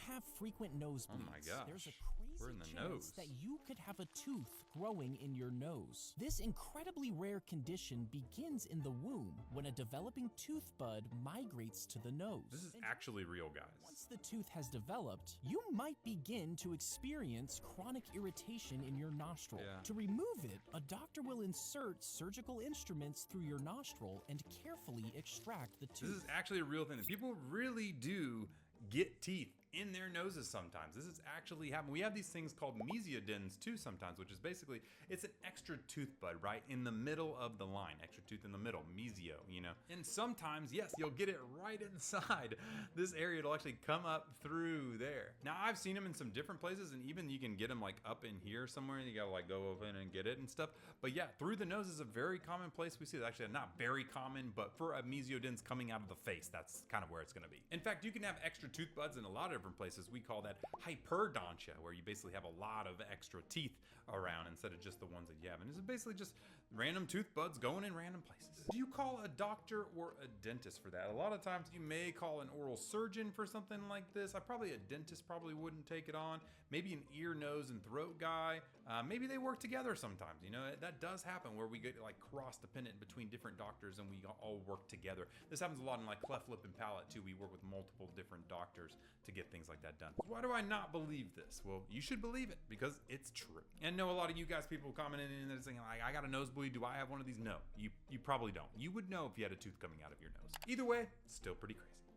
have frequent nosebleeds, Oh my gosh. there's a crazy We're in the chance nose. that you could have a tooth growing in your nose. This incredibly rare condition begins in the womb when a developing tooth bud migrates to the nose. This is actually real, guys. Once the tooth has developed, you might begin to experience chronic irritation in your nostril. Yeah. To remove it, a doctor will insert surgical instruments through your nostril and carefully extract the tooth. This is actually a real thing. People really do get teeth in their noses sometimes. This is actually happening. We have these things called mesiodens too sometimes, which is basically, it's an extra tooth bud, right? In the middle of the line, extra tooth in the middle, mesio, you know? And sometimes, yes, you'll get it right inside this area. It'll actually come up through there. Now, I've seen them in some different places, and even you can get them like up in here somewhere, and you gotta like go over in and get it and stuff. But yeah, through the nose is a very common place we see it. Actually, not very common, but for a mesiodens coming out of the face, that's kind of where it's gonna be. In fact, you can have extra tooth buds in a lot of different places. We call that hyperdontia, where you basically have a lot of extra teeth around instead of just the ones that you have. And it's basically just random tooth buds going in random places. Do you call a doctor or a dentist for that? A lot of times you may call an oral surgeon for something like this. A dentist probably wouldn't take it on. Maybe an ear, nose, and throat guy. Maybe they work together sometimes. You know, that does happen where we get like cross-dependent between different doctors and we all work together. This happens a lot in like cleft lip and palate too. We work with multiple different doctors to get things like that done. Why do I not believe this? Well, you should believe it because it's true. And know a lot of you guys, people commenting in there saying like, I got a nosebleed. Do I have one of these? No, you probably don't. You would know if you had a tooth coming out of your nose. Either way, still pretty crazy.